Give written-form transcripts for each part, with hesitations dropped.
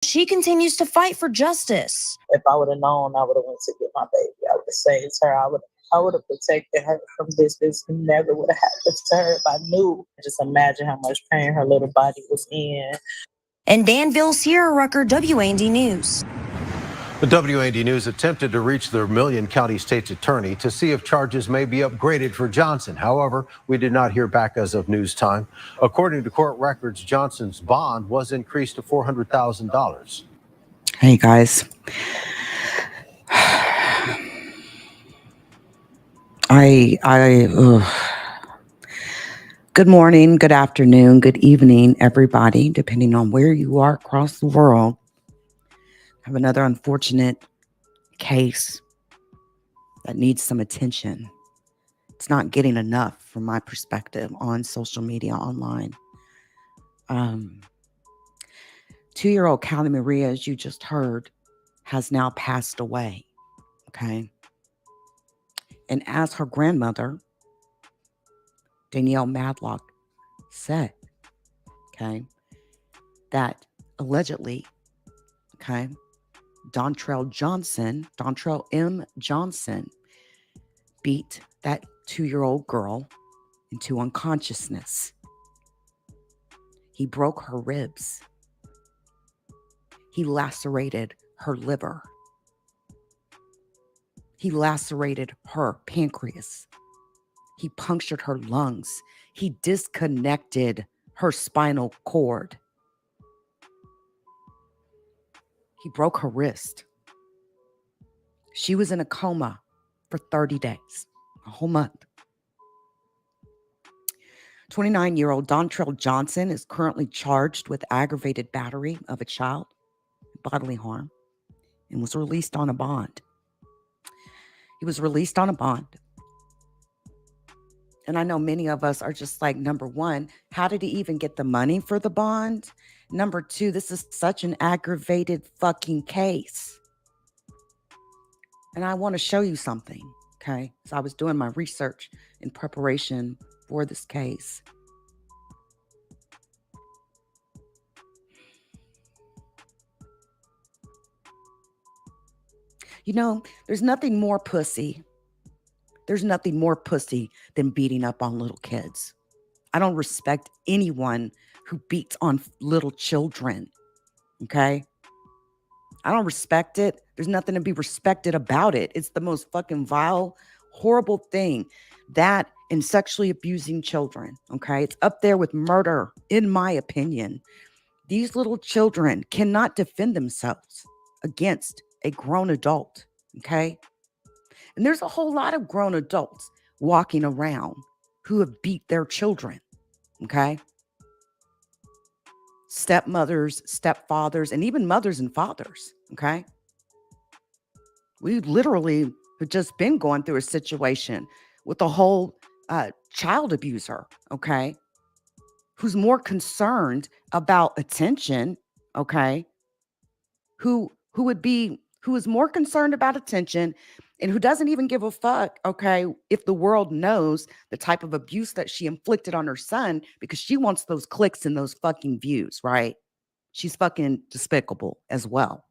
She continues to fight for justice. If I would have known, I would have went to get my baby. I would have saved her. I would have protected her from this. This never would have happened to her if I knew. Just imagine how much pain her little body was in. In Danville, Sierra Rucker, WAND News. The WAND News attempted to reach the Vermilion County State's attorney to see if charges may be upgraded for Johnson. However, we did not hear back as of news time. According to court records, Johnson's bond was increased to $400,000. Hey, guys. Good morning, good afternoon, good evening, everybody, depending on where you are across the world. I have another unfortunate case that needs some attention. It's not getting enough from my perspective on social media, online. 2-year-old Cali Marie, as you just heard, has now passed away, okay? And as her grandmother, Danielle Madlock, said, okay, that allegedly, okay, Dantrail M. Johnson, beat that 2-year-old girl into unconsciousness. He broke her ribs. He lacerated her liver. He lacerated her pancreas. He punctured her lungs. He disconnected her spinal cord. He broke her wrist. She was in a coma for 30 days, a whole month. 29-year-old Dantrail Johnson is currently charged with aggravated battery of a child, bodily harm, and was released on a bond. He was released on a bond. And I know many of us are just like, number one, how did he even get the money for the bond? Number two, this is such an aggravated fucking case. And I want to show you something, okay? So I was doing my research in preparation for this case. You know, there's nothing more pussy. There's nothing more pussy than beating up on little kids. I don't respect anyone who beats on little children, okay? I don't respect it. There's nothing to be respected about it. It's the most fucking vile, horrible thing. That and sexually abusing children, okay? It's up there with murder, in my opinion. These little children cannot defend themselves against a grown adult, okay? And there's a whole lot of grown adults walking around who have beat their children, okay? Stepmothers, stepfathers, and even mothers and fathers, okay? We literally have just been going through a situation with a whole child abuser, okay? Who's more concerned about attention, okay? Who is more concerned about attention and who doesn't even give a fuck, okay, if the world knows the type of abuse that she inflicted on her son because she wants those clicks and those fucking views, right? She's fucking despicable as well.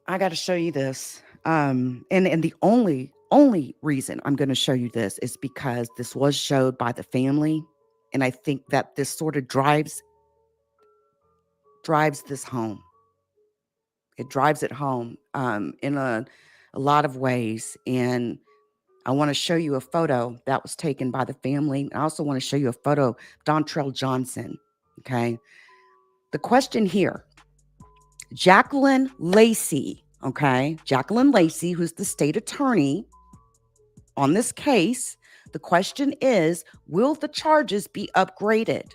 I got to show you this. And the only reason I'm going to show you this is because this was showed by the family. And I think that this sort of drives this home. It drives it home in a lot of ways. And I want to show you a photo that was taken by the family. I also want to show you a photo of Dantrail Johnson. Okay. The question here, Jacqueline Lacey, okay? Jacqueline Lacey, who's the state attorney on this case. The question is, will the charges be upgraded?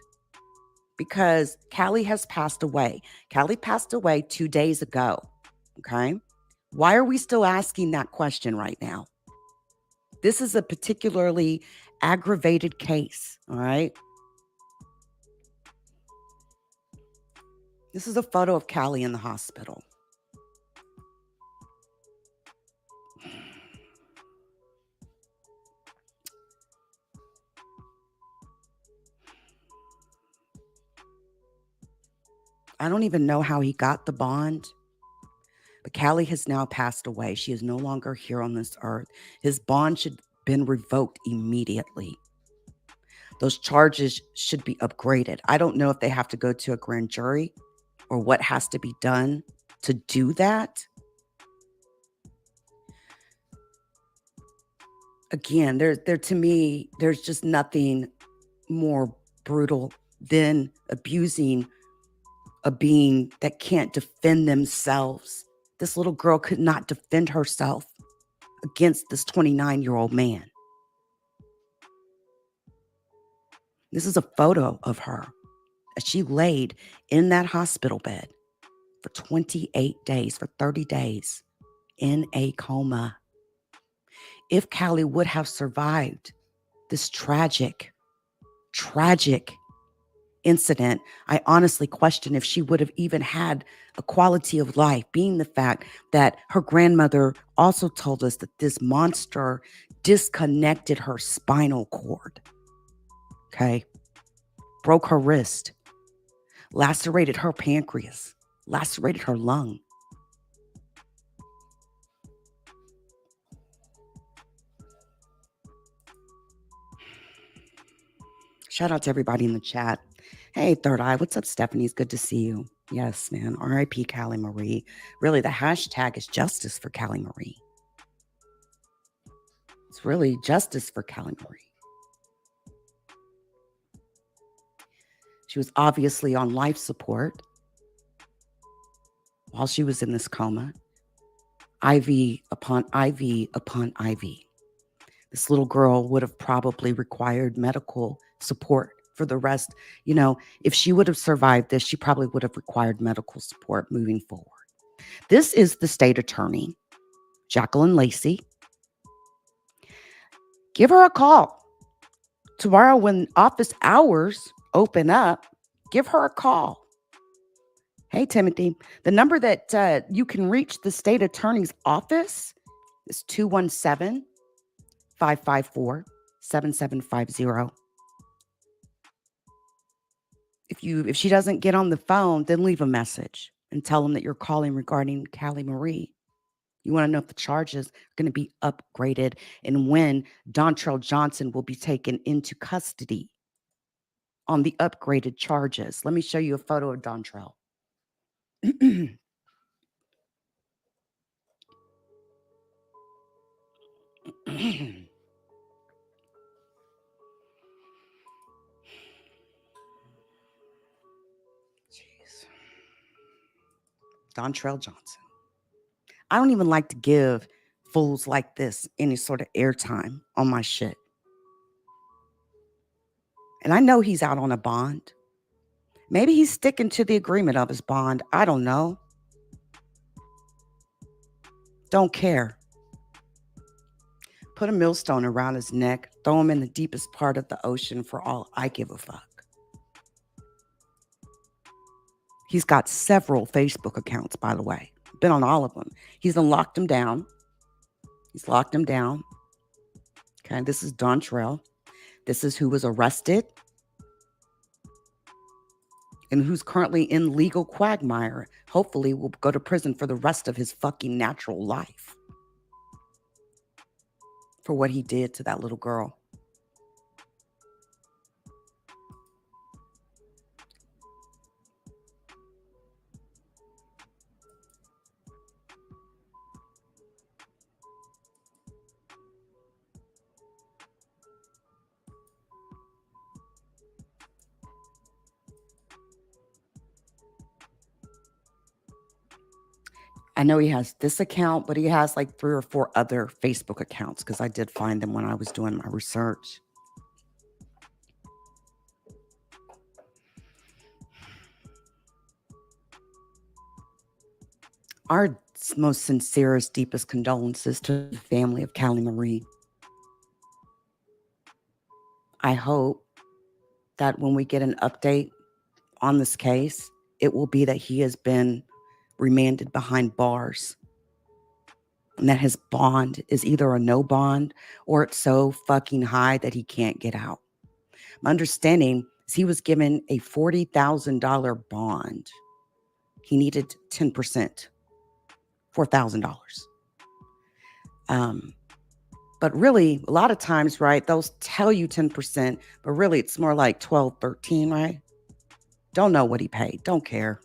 Because Cali has passed away. Cali passed away 2 days ago, okay? Why are we still asking that question right now? This is a particularly aggravated case, all right? This is a photo of Cali in the hospital. I don't even know how he got the bond, but Cali has now passed away. She is no longer here on this earth. His bond should have been revoked immediately. Those charges should be upgraded. I don't know if they have to go to a grand jury or what has to be done to do that. Again, there to me, there's just nothing more brutal than abusing a being that can't defend themselves. This little girl could not defend herself against this 29-year-old man. This is a photo of her as she laid in that hospital bed for 28 days, for 30 days, in a coma. If Cali would have survived this tragic incident, I honestly question if she would have even had a quality of life, being the fact that her grandmother also told us that this monster disconnected her spinal cord. Okay. Broke her wrist, lacerated her pancreas, lacerated her lung. Shout out to everybody in the chat. Hey, Third Eye, what's up, Stephanie? It's good to see you. Yes, man. R.I.P. Cali Marie. Really, the hashtag is justice for Cali Marie. It's really justice for Cali Marie. She was obviously on life support while she was in this coma. IV upon IV upon IV. This little girl would have probably required medical support for the rest. You know, if she would have survived this, she probably would have required medical support moving forward. This is the state attorney, Jacqueline Lacey. Give her a call. Tomorrow when office hours open up, give her a call. Hey, Timothy, the number that you can reach the state attorney's office is 217-554-7750. If she doesn't get on the phone, then leave a message and tell them that you're calling regarding Cali Marie. You want to know if the charges are going to be upgraded and when Dantrail Johnson will be taken into custody on the upgraded charges. Let me show you a photo of Dantrail. Jeez. Dantrail Johnson. I don't even like to give fools like this any sort of airtime on my shit. And I know he's out on a bond. Maybe he's sticking to the agreement of his bond. I don't know. Don't care. Put a millstone around his neck. Throw him in the deepest part of the ocean for all I give a fuck. He's got several Facebook accounts, by the way. Been on all of them. He's unlocked them down. He's locked them down. Okay, this is Dantrail. This is who was arrested and who's currently in legal quagmire. Hopefully will go to prison for the rest of his fucking natural life for what he did to that little girl. I know he has this account, but he has like 3 or 4 other Facebook accounts because I did find them when I was doing my research. Our most sincerest, deepest condolences to the family of Cali Marie. I hope that when we get an update on this case, it will be that he has been remanded behind bars and that his bond is either a no bond or it's so fucking high that he can't get out. My understanding is he was given a $40,000 bond he needed 10%, $4,000. But really, a lot of times, right, they'll tell you 10%, but really it's more like 12, 13, right? Don't know what he paid. Don't care.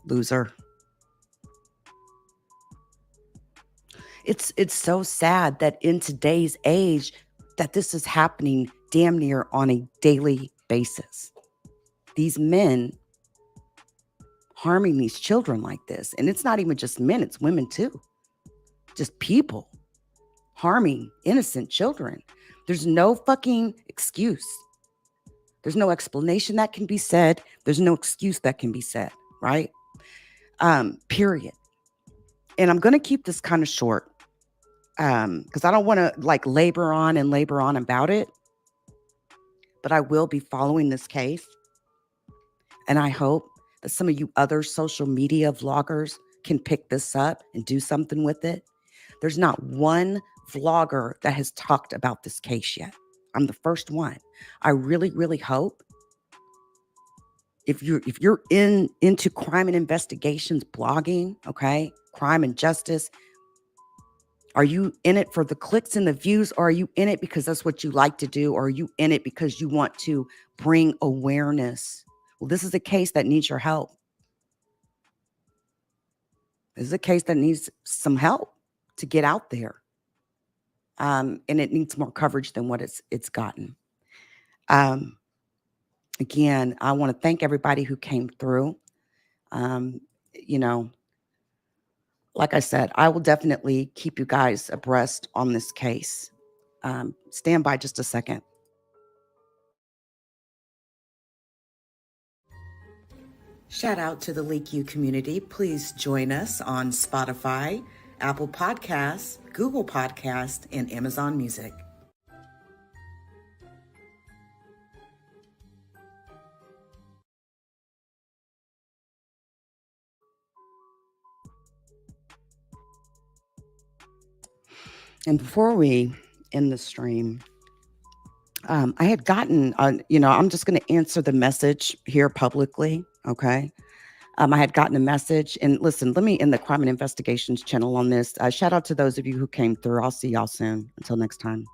Loser. It's so sad that in today's age that this is happening damn near on a daily basis. These men harming these children like this. And it's not even just men, it's women too. Just people harming innocent children. There's no fucking excuse. There's no explanation that can be said. There's no excuse that can be said, right? Period. And I'm going to keep this kind of short because I don't want to like labor on about it. But I will be following this case. And I hope that some of you other social media vloggers can pick this up and do something with it. There's not one vlogger that has talked about this case yet. I'm the first one. I really, really hope if you're into crime and investigations blogging, okay, crime and justice, are you in it for the clicks and the views, or are you in it because that's what you like to do, or are you in it because you want to bring awareness? Well, this is a case that needs your help. This is a case that needs some help to get out there. And it needs more coverage than what it's gotten. Again, I want to thank everybody who came through. You know, like I said, I will definitely keep you guys abreast on this case. Stand by just a second. Shout out to the Leak U community. Please join us on Spotify, Apple Podcasts, Google Podcasts, and Amazon Music. And before we end the stream, I had gotten, I'm just going to answer the message here publicly, okay? I had gotten a message, and listen, let me end the Crime and Investigations channel on this. Shout out to those of you who came through. I'll see y'all soon. Until next time.